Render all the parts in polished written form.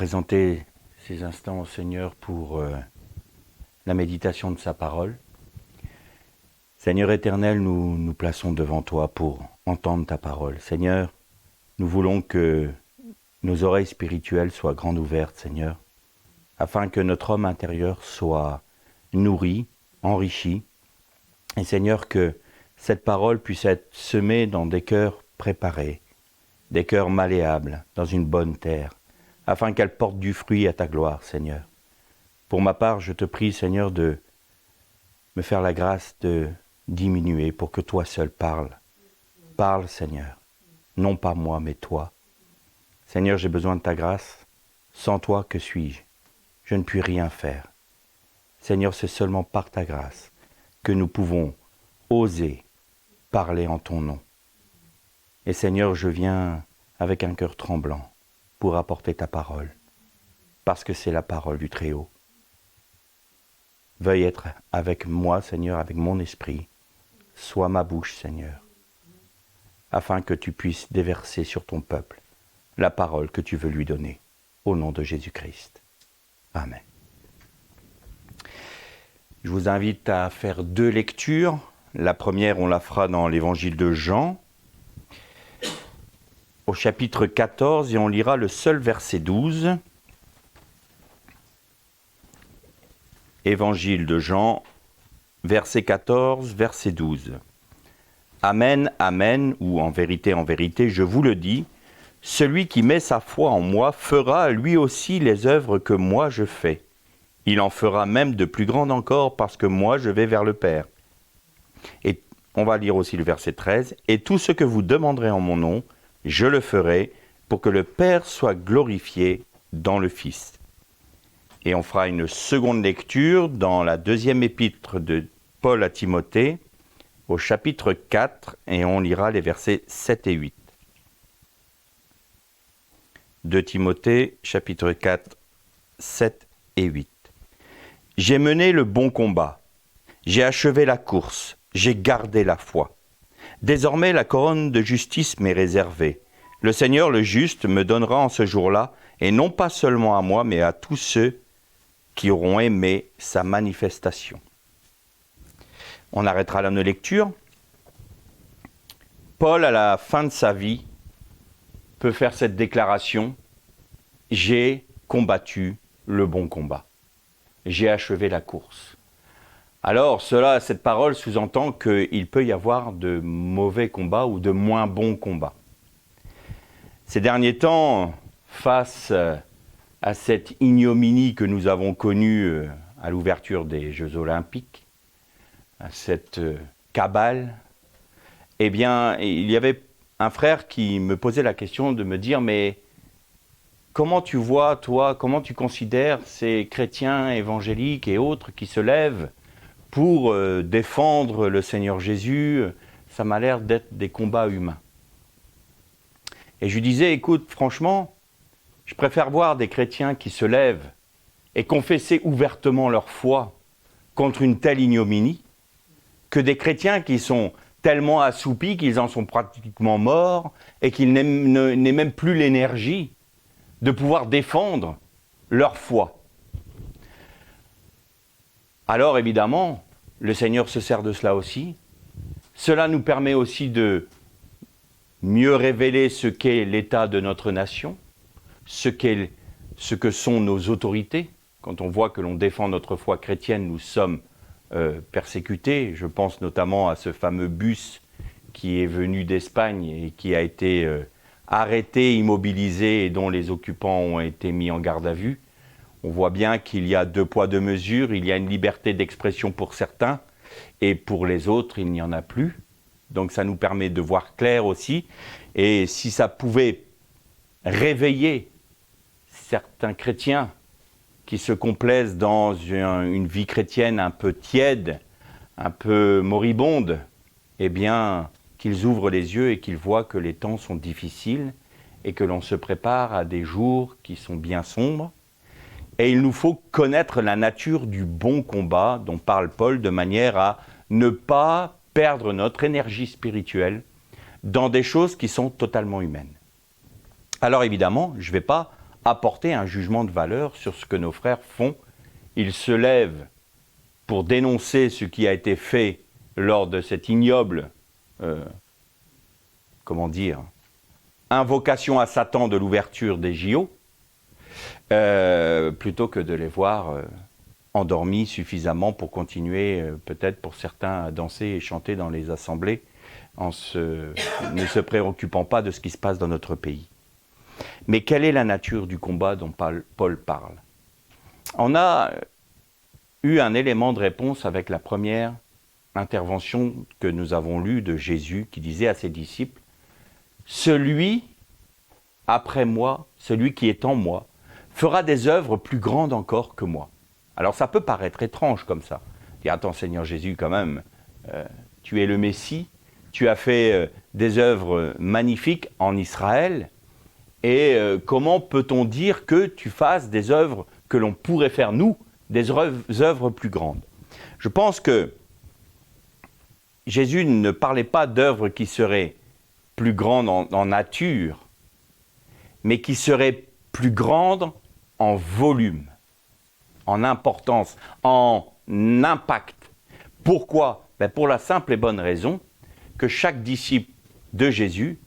présenter ces instants au Seigneur pour la méditation de sa parole. Seigneur éternel, nous nous plaçons devant toi pour entendre ta parole. Seigneur, nous voulons que nos oreilles spirituelles soient grandes ouvertes, Seigneur, afin que notre homme intérieur soit nourri, enrichi. Et Seigneur, que cette parole puisse être semée dans des cœurs préparés, des cœurs malléables, dans une bonne terre, afin qu'elle porte du fruit à ta gloire, Seigneur. Pour ma part, je te prie, Seigneur, de me faire la grâce de diminuer pour que toi seul parles. Parle, Seigneur. Non pas moi, mais toi. Seigneur, j'ai besoin de ta grâce. Sans toi, que suis-je? Je ne puis rien faire. Seigneur, c'est seulement par ta grâce que nous pouvons oser parler en ton nom. Et Seigneur, je viens avec un cœur tremblant pour apporter ta parole, parce que c'est la parole du Très-Haut. Veuille être avec moi, Seigneur, avec mon esprit. Sois ma bouche, Seigneur, afin que tu puisses déverser sur ton peuple la parole que tu veux lui donner, au nom de Jésus-Christ. Amen. Je vous invite à faire 2 lectures. La première, on la fera dans l'évangile de Jean, au chapitre 14, et on lira le seul verset 12. Évangile de Jean, verset 14, verset 12. Amen, amen, ou en vérité, je vous le dis, celui qui met sa foi en moi fera lui aussi les œuvres que moi je fais. Il en fera même de plus grandes encore, parce que moi je vais vers le Père. Et on va lire aussi le verset 13. Et tout ce que vous demanderez en mon nom, je le ferai, pour que le Père soit glorifié dans le Fils. Et on fera une seconde lecture dans la 2e épître de Paul à Timothée, au chapitre 4, et on lira les versets 7 et 8. 2 Timothée, chapitre 4, 7 et 8. J'ai mené le bon combat, j'ai achevé la course, j'ai gardé la foi. Désormais la couronne de justice m'est réservée. Le Seigneur le juste me donnera en ce jour-là, et non pas seulement à moi, mais à tous ceux qui auront aimé sa manifestation. On arrêtera là nos lectures. Paul, à la fin de sa vie, peut faire cette déclaration: j'ai combattu le bon combat. J'ai achevé la course. Alors, cette parole sous-entend qu'il peut y avoir de mauvais combats ou de moins bons combats. Ces derniers temps, face à cette ignominie que nous avons connue à l'ouverture des Jeux Olympiques, à cette cabale, eh bien, il y avait un frère qui me posait la question de me dire: mais comment tu vois, toi, comment tu considères ces chrétiens évangéliques et autres qui se lèvent pour défendre le Seigneur Jésus? Ça m'a l'air d'être des combats humains. Et je lui disais: écoute, franchement, je préfère voir des chrétiens qui se lèvent et confesser ouvertement leur foi contre une telle ignominie, que des chrétiens qui sont tellement assoupis qu'ils en sont pratiquement morts et qu'ils n'aient même plus l'énergie de pouvoir défendre leur foi. Alors évidemment, le Seigneur se sert de cela aussi. Cela nous permet aussi de mieux révéler ce qu'est l'état de notre nation, ce que sont nos autorités. Quand on voit que l'on défend notre foi chrétienne, nous sommes persécutés. Je pense notamment à ce fameux bus qui est venu d'Espagne et qui a été arrêté, immobilisé et dont les occupants ont été mis en garde à vue. On voit bien qu'il y a 2 poids 2 mesures, il y a une liberté d'expression pour certains et pour les autres il n'y en a plus. Donc ça nous permet de voir clair aussi, et si ça pouvait réveiller certains chrétiens qui se complaisent dans une vie chrétienne un peu tiède, un peu moribonde, eh bien qu'ils ouvrent les yeux et qu'ils voient que les temps sont difficiles et que l'on se prépare à des jours qui sont bien sombres. Et il nous faut connaître la nature du bon combat dont parle Paul, de manière à ne pas perdre notre énergie spirituelle dans des choses qui sont totalement humaines. Alors évidemment, je ne vais pas apporter un jugement de valeur sur ce que nos frères font. Ils se lèvent pour dénoncer ce qui a été fait lors de cette ignoble, invocation à Satan de l'ouverture des JO, plutôt que de les voir endormis suffisamment pour continuer, peut-être pour certains, à danser et chanter dans les assemblées, ne se préoccupant pas de ce qui se passe dans notre pays. Mais quelle est la nature du combat dont Paul parle? On a eu un élément de réponse avec la première intervention que nous avons lue de Jésus qui disait à ses disciples « Celui après moi, celui qui est en moi, fera des œuvres plus grandes encore que moi. » Alors ça peut paraître étrange comme ça. Dire « Attends Seigneur Jésus quand même, tu es le Messie, tu as fait des œuvres magnifiques en Israël, et comment peut-on dire que tu fasses des œuvres que l'on pourrait faire nous, des œuvres plus grandes ?» Je pense que Jésus ne parlait pas d'œuvres qui seraient plus grandes en nature, mais qui seraient plus grandes en volume, en importance, en impact. Pourquoi? Pour la simple et bonne raison que chaque disciple de Jésus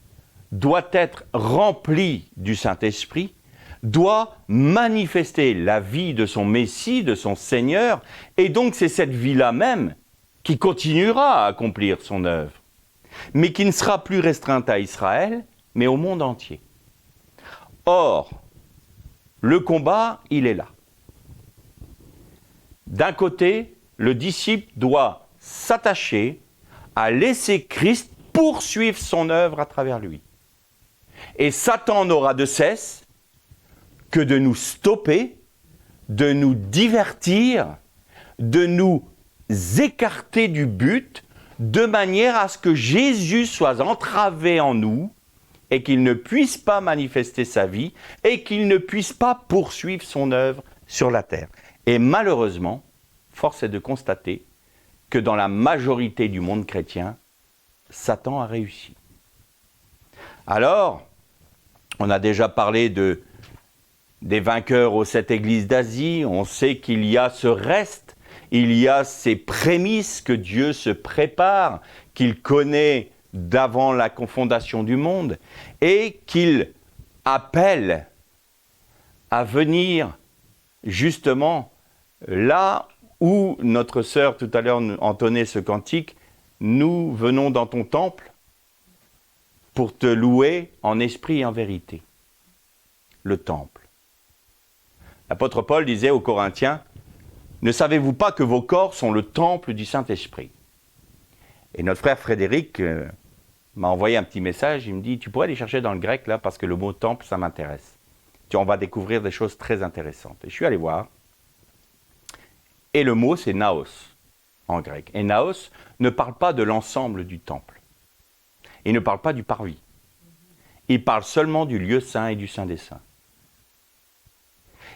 doit être rempli du Saint-Esprit, doit manifester la vie de son Messie, de son Seigneur, et donc c'est cette vie-là même qui continuera à accomplir son œuvre, mais qui ne sera plus restreinte à Israël, mais au monde entier. Or, le combat, il est là. D'un côté, le disciple doit s'attacher à laisser Christ poursuivre son œuvre à travers lui. Et Satan n'aura de cesse que de nous stopper, de nous divertir, de nous écarter du but, de manière à ce que Jésus soit entravé en nous et qu'il ne puisse pas manifester sa vie et qu'il ne puisse pas poursuivre son œuvre sur la terre. Et malheureusement, force est de constater que dans la majorité du monde chrétien, Satan a réussi. Alors, on a déjà parlé des vainqueurs aux 7 églises d'Asie, on sait qu'il y a ce reste, il y a ces prémices que Dieu se prépare, qu'il connaît d'avant la fondation du monde, et qu'il appelle à venir justement là où notre sœur tout à l'heure entonnait ce cantique, nous venons dans ton temple pour te louer en esprit et en vérité. Le temple. L'apôtre Paul disait aux Corinthiens, ne savez-vous pas que vos corps sont le temple du Saint-Esprit? Et notre frère Frédéric m'a envoyé un petit message, il me dit, tu pourrais aller chercher dans le grec là, parce que le mot temple, ça m'intéresse. On va découvrir des choses très intéressantes. Et je suis allé voir, et le mot c'est naos en grec. Et naos ne parle pas de l'ensemble du temple. Il ne parle pas du parvis. Il parle seulement du lieu saint et du saint des saints.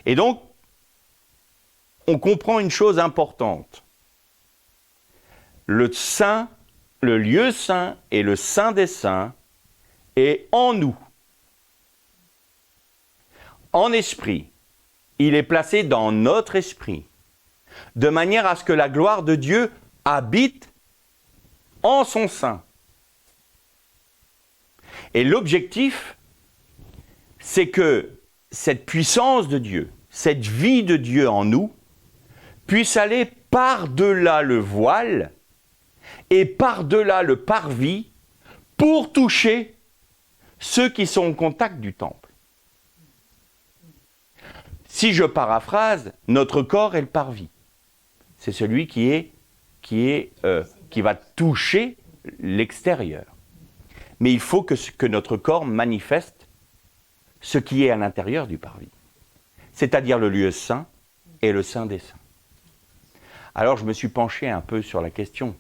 Et donc, on comprend une chose importante. Le saint, le lieu saint et le saint des saints est en nous. En esprit. Il est placé dans notre esprit. De manière à ce que la gloire de Dieu habite en son sein. Et l'objectif, c'est que cette puissance de Dieu, cette vie de Dieu en nous, puisse aller par-delà le voile et par-delà le parvis pour toucher ceux qui sont au contact du temple. Si je paraphrase, notre corps est le parvis. C'est celui qui va toucher l'extérieur. Mais il faut que notre corps manifeste ce qui est à l'intérieur du parvis. C'est-à-dire le lieu saint et le saint des saints. Alors je me suis penché un peu sur la question.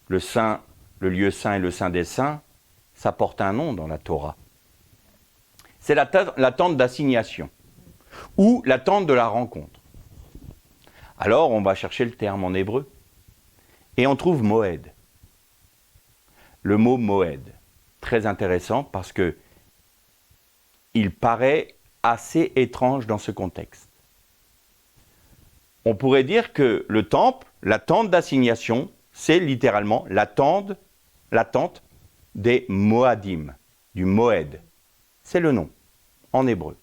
Le lieu saint et le saint des saints, ça porte un nom dans la Torah. C'est la tente d'assignation ou la tente de la rencontre. Alors on va chercher le terme en hébreu et on trouve Moed. Le mot Moed, très intéressant parce que il paraît assez étrange dans ce contexte. On pourrait dire que le temple, la tente d'assignation, c'est littéralement la tente des Moadim, du Moed. C'est le nom, en hébreu.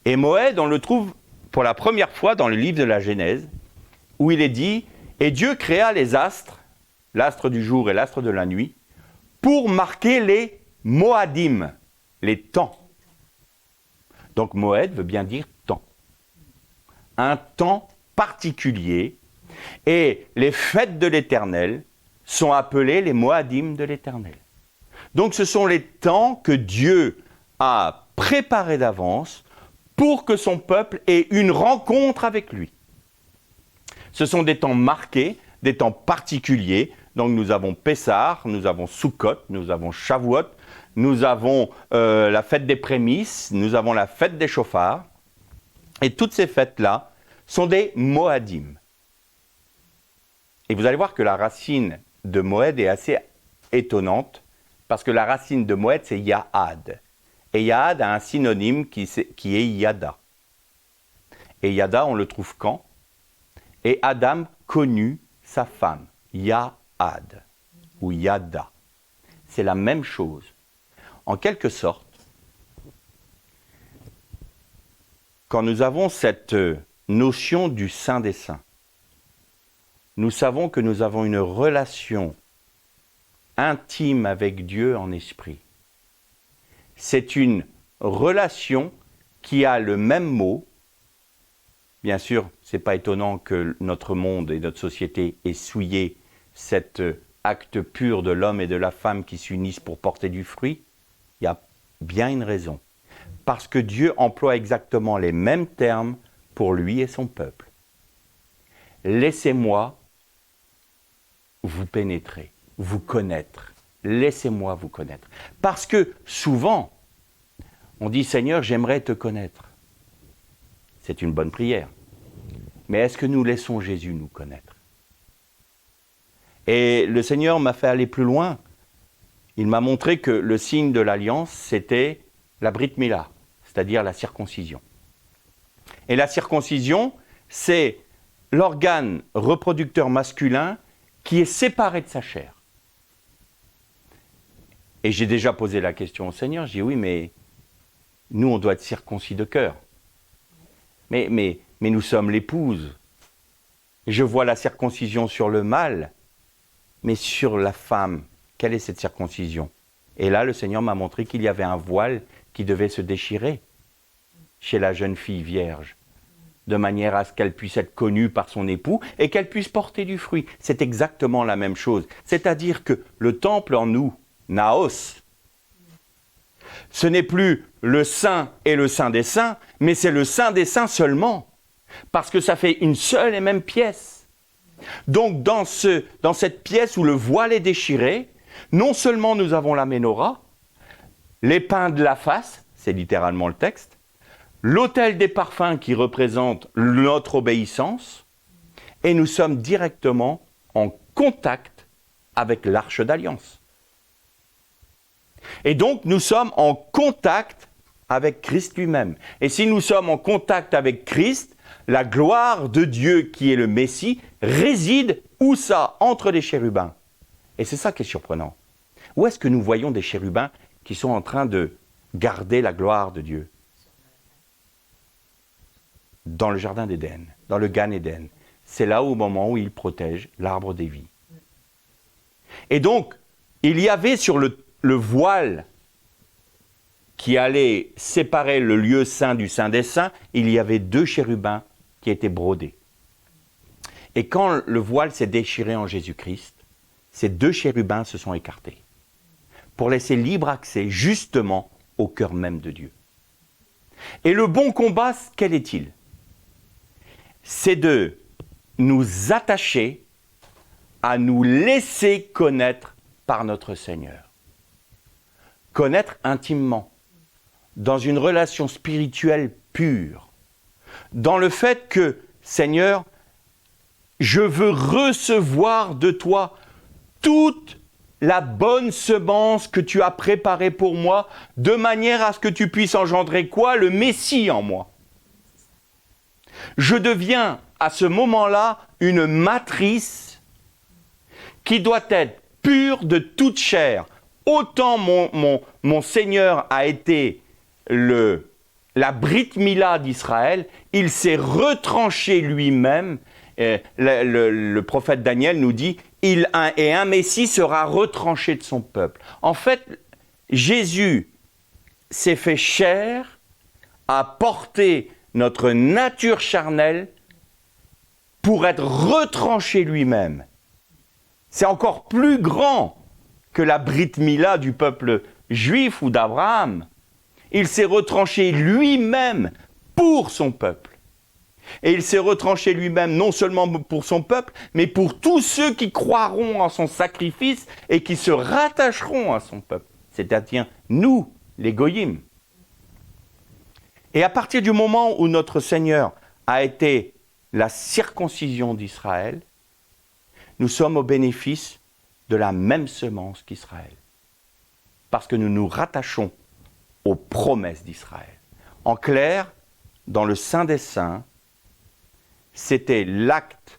Et Moed, on le trouve pour la première fois dans le livre de la Genèse, où il est dit « Et Dieu créa les astres, l'astre du jour et l'astre de la nuit, pour marquer les Moadim, les temps. » Donc Moed veut bien dire temps. Un temps particulier. Et les fêtes de l'Éternel sont appelées les Moadim de l'Éternel. Donc ce sont les temps que Dieu a préparés d'avance pour que son peuple ait une rencontre avec lui. Ce sont des temps marqués, des temps particuliers. Donc nous avons Pessah, nous avons Sukkot, nous avons Shavuot, nous avons la fête des prémices, nous avons la fête des chauffards. Et toutes ces fêtes-là sont des Moadim. Et vous allez voir que la racine de Moed est assez étonnante, parce que la racine de Moed, c'est Yahad. Et Yahad a un synonyme qui est Yada. Et Yada, on le trouve quand? Et Adam connut sa femme, Yahad, ou Yada. C'est la même chose. En quelque sorte, quand nous avons cette notion du Saint des Saints, nous savons que nous avons une relation intime avec Dieu en esprit. C'est une relation qui a le même mot. Bien sûr, ce n'est pas étonnant que notre monde et notre société aient souillé cet acte pur de l'homme et de la femme qui s'unissent pour porter du fruit. Il y a bien une raison. Parce que Dieu emploie exactement les mêmes termes pour lui et son peuple. Laissez-moi vous pénétrer, vous connaître. Laissez-moi vous connaître. Parce que souvent, on dit « Seigneur, j'aimerais te connaître ». C'est une bonne prière. Mais est-ce que nous laissons Jésus nous connaître? Et le Seigneur m'a fait aller plus loin. Il m'a montré que le signe de l'alliance, c'était la Brit Mila, c'est-à-dire la circoncision. Et la circoncision, c'est l'organe reproducteur masculin qui est séparé de sa chair. Et j'ai déjà posé la question au Seigneur, j'ai dit oui, mais nous, on doit être circoncis de cœur. Mais nous sommes l'épouse. Je vois la circoncision sur le mâle, mais sur la femme, quelle est cette circoncision? Et là, le Seigneur m'a montré qu'il y avait un voile qui devait se déchirer chez la jeune fille vierge, de manière à ce qu'elle puisse être connue par son époux et qu'elle puisse porter du fruit. C'est exactement la même chose. C'est-à-dire que le temple en nous, Naos, ce n'est plus le Saint et le Saint des Saints, mais c'est le Saint des Saints seulement, parce que ça fait une seule et même pièce. Donc dans cette pièce où le voile est déchiré, non seulement nous avons la Ménorah, les pains de la face, c'est littéralement le texte, l'autel des parfums qui représente notre obéissance, et nous sommes directement en contact avec l'Arche d'Alliance. Et donc nous sommes en contact avec Christ lui-même. Et si nous sommes en contact avec Christ, la gloire de Dieu qui est le Messie réside où ça? Entre les chérubins. Et c'est ça qui est surprenant. Où est-ce que nous voyons des chérubins qui sont en train de garder la gloire de Dieu? Dans le jardin d'Éden, dans le Gan Éden. C'est là au moment où il protège l'arbre des vies. Et donc, il y avait sur le voile qui allait séparer le lieu saint du Saint des Saints, il y avait 2 chérubins qui étaient brodés. Et quand le voile s'est déchiré en Jésus-Christ, ces 2 chérubins se sont écartés pour laisser libre accès justement au cœur même de Dieu. Et le bon combat, quel est-il? C'est de nous attacher à nous laisser connaître par notre Seigneur. Connaître intimement, dans une relation spirituelle pure, dans le fait que, Seigneur, je veux recevoir de toi toute la bonne semence que tu as préparée pour moi, de manière à ce que tu puisses engendrer quoi? Le Messie en moi. Je deviens à ce moment-là une matrice qui doit être pure de toute chair. Autant mon Seigneur a été la Brit Mila d'Israël, il s'est retranché lui-même. Le prophète Daniel nous dit et un Messie sera retranché de son peuple. En fait, Jésus s'est fait chair, a porté notre nature charnelle pour être retranché lui-même. C'est encore plus grand que la Brit Mila du peuple juif ou d'Abraham. Il s'est retranché lui-même pour son peuple. Et il s'est retranché lui-même non seulement pour son peuple, mais pour tous ceux qui croiront en son sacrifice et qui se rattacheront à son peuple. C'est-à-dire nous, les goyim. Et à partir du moment où notre Seigneur a été la circoncision d'Israël, nous sommes au bénéfice de la même semence qu'Israël. Parce que nous nous rattachons aux promesses d'Israël. En clair, dans le Saint des Saints, c'était l'acte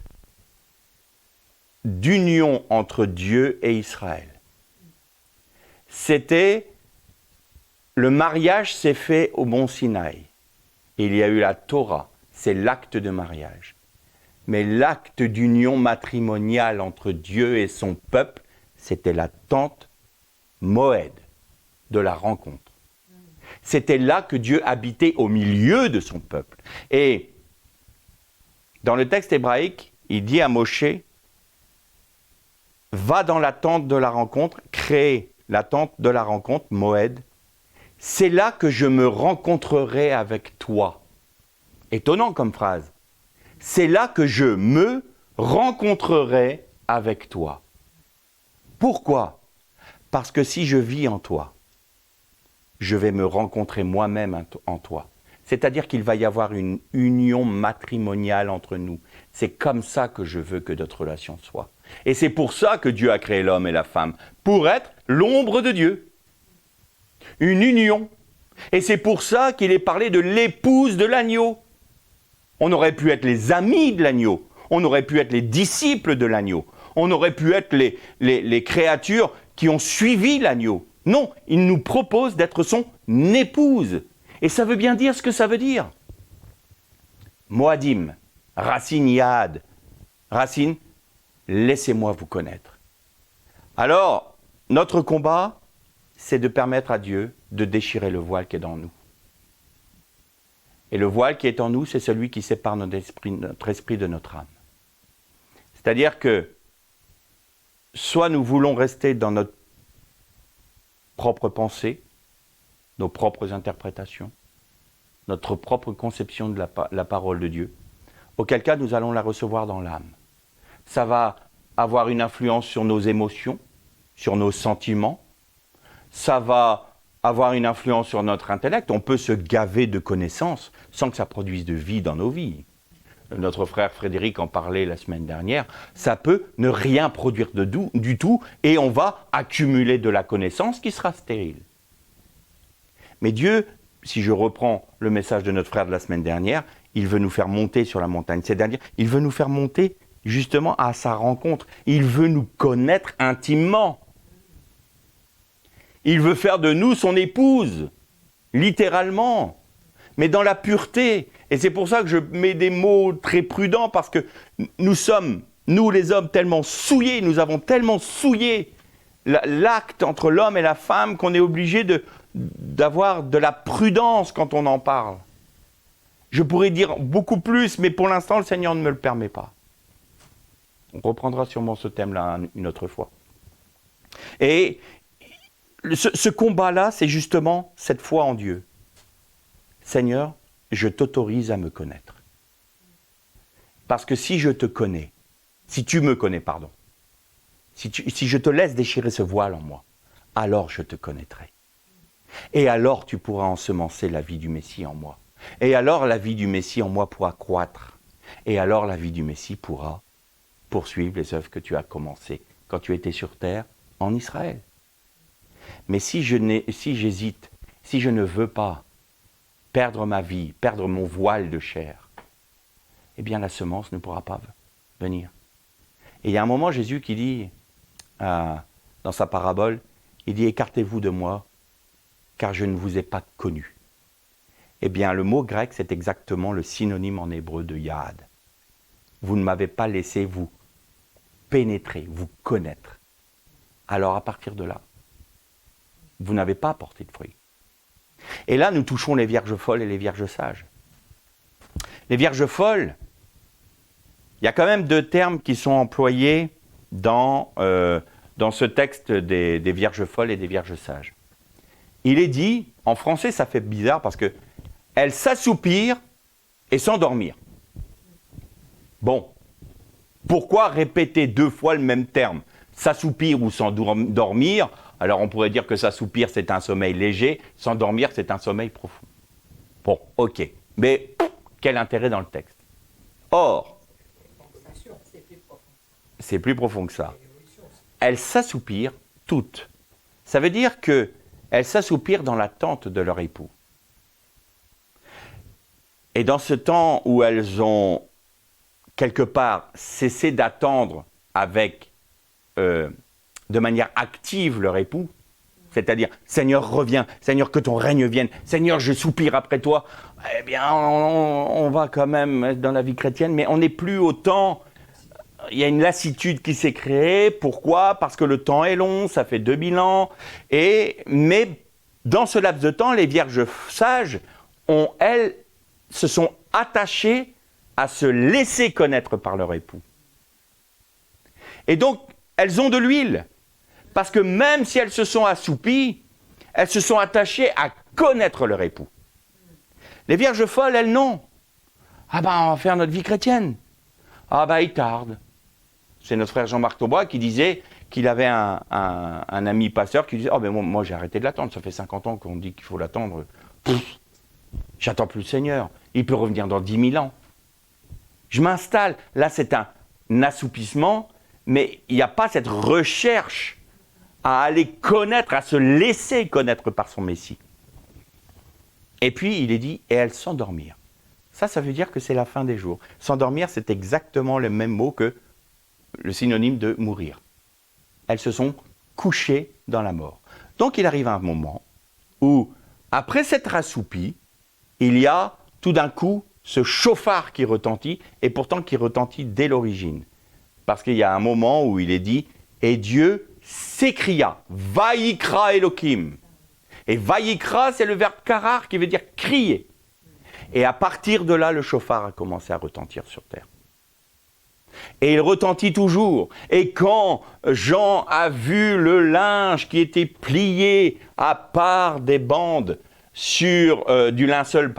d'union entre Dieu et Israël. Le mariage s'est fait au mont Sinaï. Il y a eu la Torah, c'est l'acte de mariage. Mais l'acte d'union matrimoniale entre Dieu et son peuple, c'était la tente Moed de la rencontre. C'était là que Dieu habitait au milieu de son peuple. Et dans le texte hébraïque, il dit à Moshe, va dans la tente de la rencontre, crée la tente de la rencontre, Moed. C'est là que je me rencontrerai avec toi. Étonnant comme phrase. C'est là que je me rencontrerai avec toi. Pourquoi? Parce que si je vis en toi, je vais me rencontrer moi-même en toi. C'est-à-dire qu'il va y avoir une union matrimoniale entre nous. C'est comme ça que je veux que notre relation soit. Et c'est pour ça que Dieu a créé l'homme et la femme, pour être l'ombre de Dieu. Une union. Et c'est pour ça qu'il est parlé de l'épouse de l'agneau. On aurait pu être les amis de l'agneau. On aurait pu être les disciples de l'agneau. On aurait pu être les créatures qui ont suivi l'agneau. Non, il nous propose d'être son épouse. Et ça veut bien dire ce que ça veut dire. Moadim, racine Yad. Racine, laissez-moi vous connaître. Alors, notre combat, c'est de permettre à Dieu de déchirer le voile qui est dans nous. Et le voile qui est en nous, c'est celui qui sépare notre esprit de notre âme. C'est-à-dire que soit nous voulons rester dans notre propre pensée, nos propres interprétations, notre propre conception de la parole de Dieu, auquel cas nous allons la recevoir dans l'âme. Ça va avoir une influence sur nos émotions, sur nos sentiments, ça va avoir une influence sur notre intellect. On peut se gaver de connaissances sans que ça produise de vie dans nos vies. Notre frère Frédéric en parlait la semaine dernière. Ça peut ne rien produire du tout et on va accumuler de la connaissance qui sera stérile. Mais Dieu, si je reprends le message de notre frère de la semaine dernière, il veut nous faire monter sur la montagne. C'est-à-dire, il veut nous faire monter justement à sa rencontre. Il veut nous connaître intimement. Il veut faire de nous son épouse, littéralement, mais dans la pureté. Et c'est pour ça que je mets des mots très prudents, parce que nous sommes, nous les hommes, tellement souillés, nous avons tellement souillé l'acte entre l'homme et la femme qu'on est obligé d'avoir de la prudence quand on en parle. Je pourrais dire beaucoup plus, mais pour l'instant, le Seigneur ne me le permet pas. On reprendra sûrement ce thème-là une autre fois. Et ce combat-là, c'est justement cette foi en Dieu. Seigneur, je t'autorise à me connaître. Parce que si je te connais, si tu me connais, pardon, si je te laisse déchirer ce voile en moi, alors je te connaîtrai. Et alors tu pourras ensemencer la vie du Messie en moi. Et alors la vie du Messie en moi pourra croître. Et alors la vie du Messie pourra poursuivre les œuvres que tu as commencées quand tu étais sur terre en Israël. Mais si j'hésite, si je ne veux pas perdre ma vie, perdre mon voile de chair, eh bien la semence ne pourra pas venir. Et il y a un moment, Jésus qui dit, dans sa parabole, il dit « Écartez-vous de moi, car je ne vous ai pas connu ». Eh bien, le mot grec, c'est exactement le synonyme en hébreu de yad. Vous ne m'avez pas laissé vous pénétrer, vous connaître. Alors, à partir de là, vous n'avez pas apporté de fruits. Et là, nous touchons les vierges folles et les vierges sages. Les vierges folles, il y a quand même deux termes qui sont employés dans ce texte des vierges folles et des vierges sages. Il est dit, en français ça fait bizarre parce que elles s'assoupirent et s'endormirent. Bon, pourquoi répéter deux fois le même terme? S'assoupir ou s'endormir? Alors on pourrait dire que s'assoupir c'est un sommeil léger, s'endormir c'est un sommeil profond. Bon, ok, mais quel intérêt dans le texte? Or, c'est plus profond que ça. Elles s'assoupirent toutes. Ça veut dire qu'elles s'assoupirent dans l'attente de leur époux. Et dans ce temps où elles ont quelque part cessé d'attendre avec, de manière active leur époux, c'est-à-dire « Seigneur, reviens, Seigneur, que ton règne vienne, Seigneur, je soupire après toi », eh bien, on va quand même être dans la vie chrétienne, mais on n'est plus autant... Il y a une lassitude qui s'est créée. Pourquoi? Parce que le temps est long, ça fait 2000 ans. Mais dans ce laps de temps, les vierges sages, elles, se sont attachées à se laisser connaître par leur époux. Et donc, elles ont de l'huile. Parce que même si elles se sont assoupies, elles se sont attachées à connaître leur époux. Les vierges folles, elles, non. Ah ben, on va faire notre vie chrétienne. Ah ben, il tarde. C'est notre frère Jean-Marc Taubois qui disait qu'il avait un ami pasteur qui disait « Oh ben moi j'ai arrêté de l'attendre, ça fait 50 ans qu'on dit qu'il faut l'attendre. J'attends plus le Seigneur, il peut revenir dans 10 000 ans. » Je m'installe, là c'est un assoupissement, mais il n'y a pas cette recherche à aller connaître, à se laisser connaître par son Messie. Et puis il est dit « Et elles s'endormirent ». Ça veut dire que c'est la fin des jours. S'endormir, c'est exactement le même mot que le synonyme de mourir. Elles se sont couchées dans la mort. Donc il arrive un moment où, après s'être assoupies, il y a tout d'un coup ce chauffard qui retentit, et pourtant qui retentit dès l'origine. Parce qu'il y a un moment où il est dit « Et Dieu s'écria, Vayikra Elohim ». Et Vayikra, c'est le verbe karar qui veut dire crier. Et à partir de là, le chauffard a commencé à retentir sur terre. Et il retentit toujours. Et quand Jean a vu le linge qui était plié à part des bandes sur du linceul,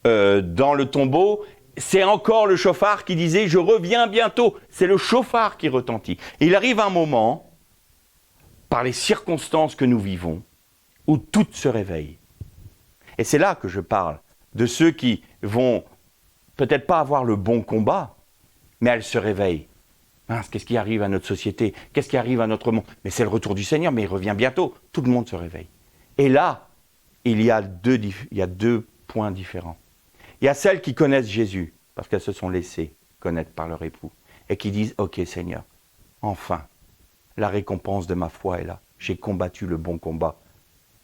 dans le tombeau, c'est encore le chauffard qui disait « Je reviens bientôt ». C'est le chauffard qui retentit. Et il arrive un moment, par les circonstances que nous vivons, où tout se réveille. Et c'est là que je parle de ceux qui vont peut-être pas avoir le bon combat, mais elles se réveillent. Mince, qu'est-ce qui arrive à notre société? Qu'est-ce qui arrive à notre monde? Mais c'est le retour du Seigneur, mais il revient bientôt. Tout le monde se réveille. Et là, il y a deux points différents. Il y a celles qui connaissent Jésus, parce qu'elles se sont laissées connaître par leur époux, et qui disent « Ok Seigneur, enfin, la récompense de ma foi est là. J'ai combattu le bon combat.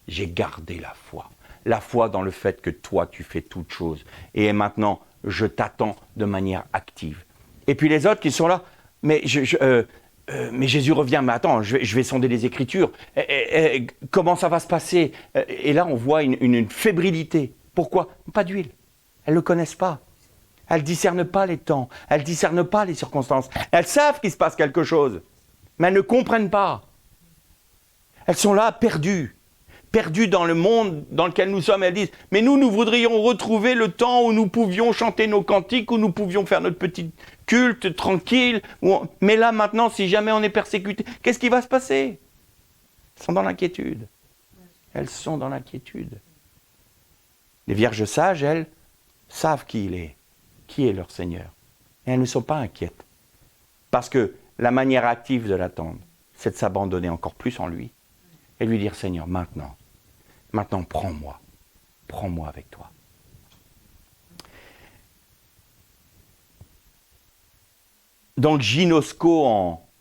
J'ai gardé la foi. La foi dans le fait que toi, tu fais toutes choses. Et maintenant, je t'attends de manière active. » Et puis les autres qui sont là, mais Jésus revient, mais attends, je vais sonder les Écritures, comment ça va se passer? Et là on voit une fébrilité. Pourquoi? Pas d'huile. Elles ne le connaissent pas. Elles ne discernent pas les temps, elles ne discernent pas les circonstances. Elles savent qu'il se passe quelque chose, mais elles ne comprennent pas. Elles sont là perdues dans le monde dans lequel nous sommes. Elles disent, mais nous voudrions retrouver le temps où nous pouvions chanter nos cantiques, où nous pouvions faire notre petit culte tranquille. Mais là, maintenant, si jamais on est persécuté, qu'est-ce qui va se passer? Elles sont dans l'inquiétude. Elles sont dans l'inquiétude. Les vierges sages, elles, savent qui il est, qui est leur Seigneur. Et elles ne sont pas inquiètes. Parce que la manière active de l'attendre, c'est de s'abandonner encore plus en lui et lui dire, Seigneur, maintenant, prends-moi avec toi. Donc, gynosko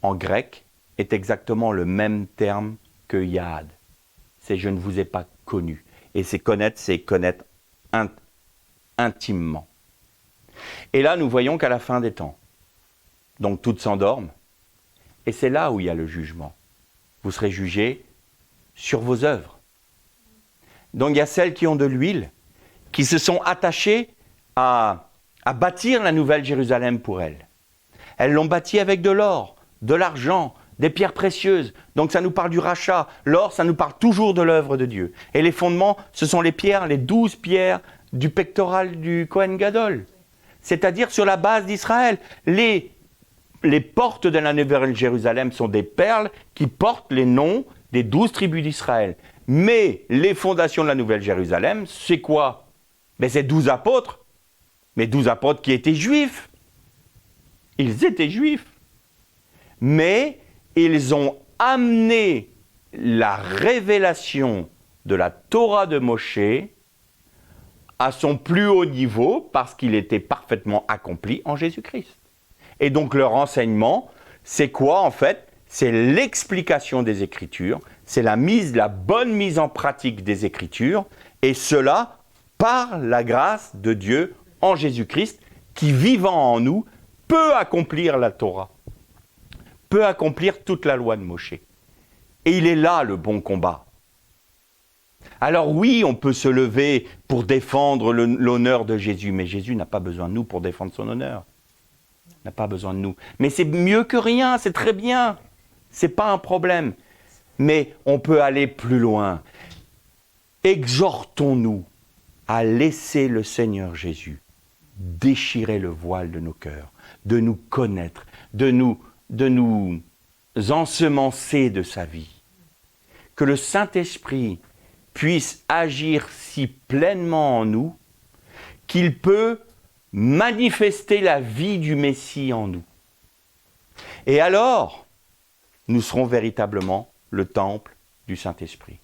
en grec est exactement le même terme que yad. C'est je ne vous ai pas connu. Et c'est connaître intimement. Et là, nous voyons qu'à la fin des temps, donc toutes s'endorment, et c'est là où il y a le jugement. Vous serez jugés sur vos œuvres. Donc il y a celles qui ont de l'huile, qui se sont attachées à bâtir la nouvelle Jérusalem pour elles. Elles l'ont bâtie avec de l'or, de l'argent, des pierres précieuses. Donc ça nous parle du rachat. L'or, ça nous parle toujours de l'œuvre de Dieu. Et les fondements, ce sont les pierres, les 12 pierres du pectoral du Kohen Gadol. C'est-à-dire sur la base d'Israël. Les portes de la nouvelle Jérusalem sont des perles qui portent les noms des 12 tribus d'Israël. Mais les fondations de la nouvelle Jérusalem, c'est quoi? C'est 12 apôtres. Mais 12 apôtres qui étaient juifs. Ils étaient juifs. Mais ils ont amené la révélation de la Torah de Moshe à son plus haut niveau parce qu'il était parfaitement accompli en Jésus-Christ. Et donc leur enseignement, c'est quoi en fait? C'est l'explication des Écritures, c'est la bonne mise en pratique des Écritures, et cela par la grâce de Dieu en Jésus-Christ, qui vivant en nous, peut accomplir la Torah, peut accomplir toute la loi de Moshe. Et il est là le bon combat. Alors oui, on peut se lever pour défendre l'honneur de Jésus, mais Jésus n'a pas besoin de nous pour défendre son honneur. Il n'a pas besoin de nous. Mais c'est mieux que rien, c'est très bien. C'est pas un problème. Mais on peut aller plus loin. Exhortons-nous à laisser le Seigneur Jésus déchirer le voile de nos cœurs, de nous connaître, de nous ensemencer de sa vie. Que le Saint-Esprit puisse agir si pleinement en nous qu'il peut manifester la vie du Messie en nous. Et alors, nous serons véritablement le temple du Saint-Esprit.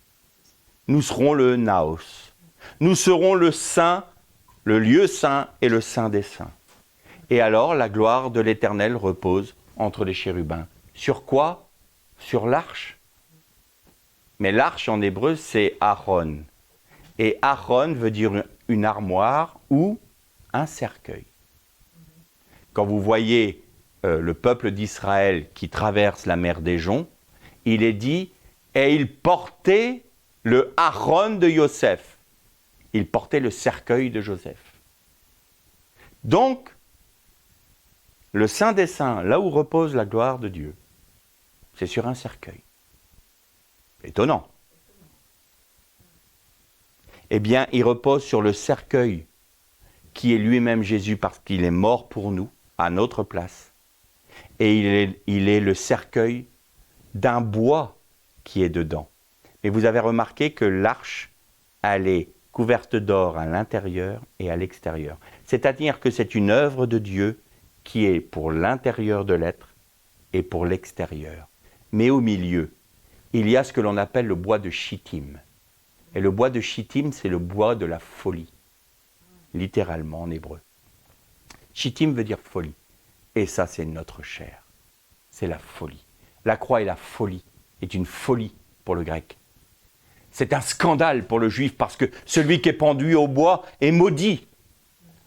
Nous serons le Naos. Nous serons le Saint, le lieu saint et le Saint des Saints. Et alors, la gloire de l'Éternel repose entre les chérubins. Sur quoi? Sur l'arche. Mais l'arche en hébreu, c'est Aaron. Et Aaron veut dire une armoire ou un cercueil. Quand vous voyez le peuple d'Israël qui traverse la mer des Joncs, il est dit, et il portait le Aaron de Yosef. Il portait le cercueil de Joseph. Donc, le Saint des Saints, là où repose la gloire de Dieu, c'est sur un cercueil. Étonnant. Eh bien, il repose sur le cercueil qui est lui-même Jésus parce qu'il est mort pour nous, à notre place. Et il est le cercueil d'un bois qui est dedans. Mais vous avez remarqué que l'arche, elle est couverte d'or à l'intérieur et à l'extérieur. C'est-à-dire que c'est une œuvre de Dieu qui est pour l'intérieur de l'être et pour l'extérieur. Mais au milieu, il y a ce que l'on appelle le bois de Chittim. Et le bois de Chittim, c'est le bois de la folie, littéralement en hébreu. Chittim veut dire folie. Et ça, c'est notre chair. C'est la folie. La croix et la folie est une folie pour le grec. C'est un scandale pour le juif parce que celui qui est pendu au bois est maudit.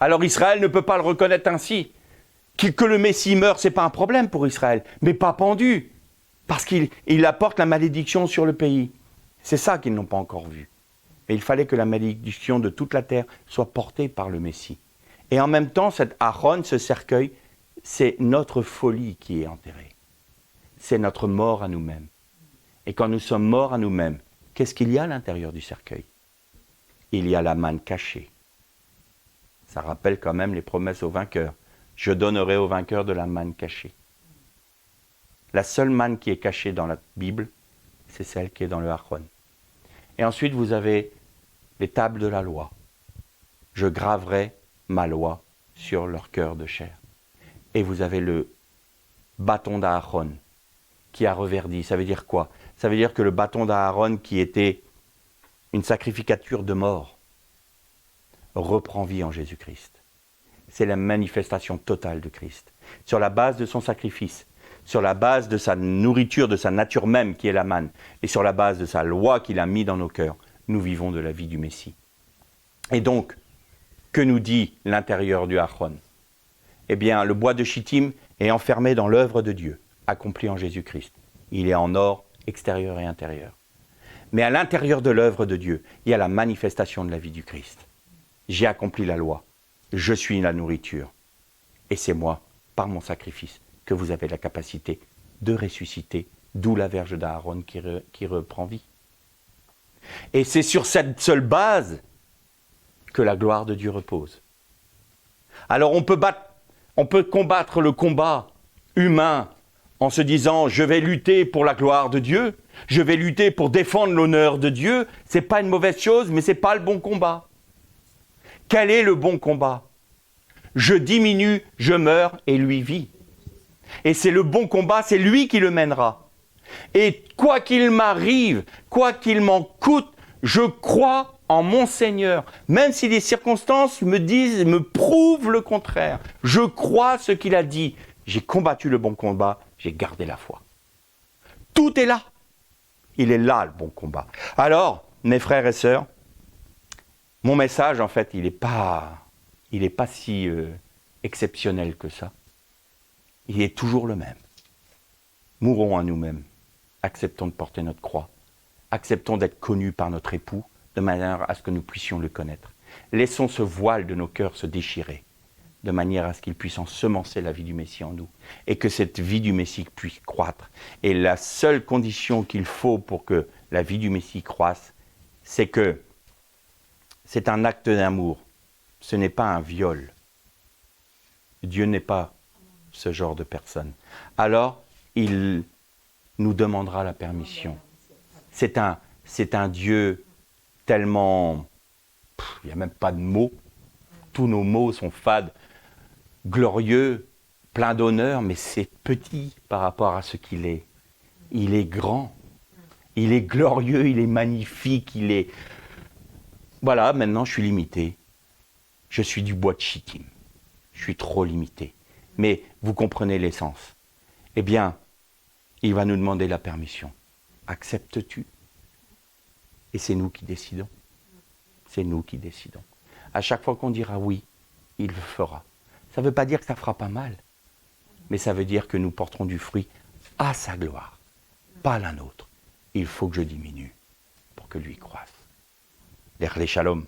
Alors Israël ne peut pas le reconnaître ainsi. Que le Messie meure, ce n'est pas un problème pour Israël, mais pas pendu. Parce qu'il apporte la malédiction sur le pays. C'est ça qu'ils n'ont pas encore vu. Mais il fallait que la malédiction de toute la terre soit portée par le Messie. Et en même temps, cet Aaron, ce cercueil, c'est notre folie qui est enterrée. C'est notre mort à nous-mêmes. Et quand nous sommes morts à nous-mêmes, qu'est-ce qu'il y a à l'intérieur du cercueil? Il y a la manne cachée. Ça rappelle quand même les promesses aux vainqueurs. Je donnerai aux vainqueurs de la manne cachée. La seule manne qui est cachée dans la Bible, c'est celle qui est dans le Aaron. Et ensuite, vous avez les tables de la loi. Je graverai ma loi sur leur cœur de chair. Et vous avez le bâton d'Aaron, qui a reverdi. Ça veut dire quoi? Ça veut dire que le bâton d'Aaron, qui était une sacrificature de mort, reprend vie en Jésus-Christ. C'est la manifestation totale de Christ. Sur la base de son sacrifice, sur la base de sa nourriture, de sa nature même qui est la manne, et sur la base de sa loi qu'il a mis dans nos cœurs, nous vivons de la vie du Messie. Et donc, que nous dit l'intérieur du Aaron? Eh bien, le bois de Chittim est enfermé dans l'œuvre de Dieu, accomplie en Jésus-Christ. Il est en or extérieur et intérieur. Mais à l'intérieur de l'œuvre de Dieu, il y a la manifestation de la vie du Christ. J'ai accompli la loi, je suis la nourriture. Et c'est moi, par mon sacrifice, que vous avez la capacité de ressusciter, d'où la verge d'Aaron qui reprend vie. Et c'est sur cette seule base que la gloire de Dieu repose. Alors on peut combattre le combat humain en se disant « je vais lutter pour la gloire de Dieu, je vais lutter pour défendre l'honneur de Dieu », c'est pas une mauvaise chose, mais c'est pas le bon combat. Quel est le bon combat? Je diminue, je meurs et lui vit. Et c'est le bon combat, c'est lui qui le mènera. Et quoi qu'il m'arrive, quoi qu'il m'en coûte, je crois en mon Seigneur. Même si les circonstances me prouvent le contraire. Je crois ce qu'il a dit. J'ai combattu le bon combat, j'ai gardé la foi. Tout est là. Il est là le bon combat. Alors, mes frères et sœurs, mon message, en fait, il n'est pas si exceptionnel que ça. Il est toujours le même. Mourons à nous-mêmes. Acceptons de porter notre croix. Acceptons d'être connus par notre époux, de manière à ce que nous puissions le connaître. Laissons ce voile de nos cœurs se déchirer, de manière à ce qu'il puisse ensemencer la vie du Messie en nous, et que cette vie du Messie puisse croître. Et la seule condition qu'il faut pour que la vie du Messie croisse, c'est que c'est un acte d'amour. Ce n'est pas un viol. Dieu n'est pas ce genre de personne. Alors, il nous demandera la permission. C'est un Dieu tellement... il n'y a même pas de mots. Tous nos mots sont fades, glorieux, plein d'honneur, mais c'est petit par rapport à ce qu'il est. Il est grand, il est glorieux, il est magnifique, il est... Voilà, maintenant je suis limité. Je suis du bois de Chittim. Je suis trop limité. Mais vous comprenez l'essence. Eh bien, il va nous demander la permission. Acceptes-tu? Et c'est nous qui décidons. C'est nous qui décidons. À chaque fois qu'on dira oui, il le fera. Ça ne veut pas dire que ça ne fera pas mal, mais ça veut dire que nous porterons du fruit à sa gloire, pas à la nôtre. Il faut que je diminue pour que lui croisse. Les shalom.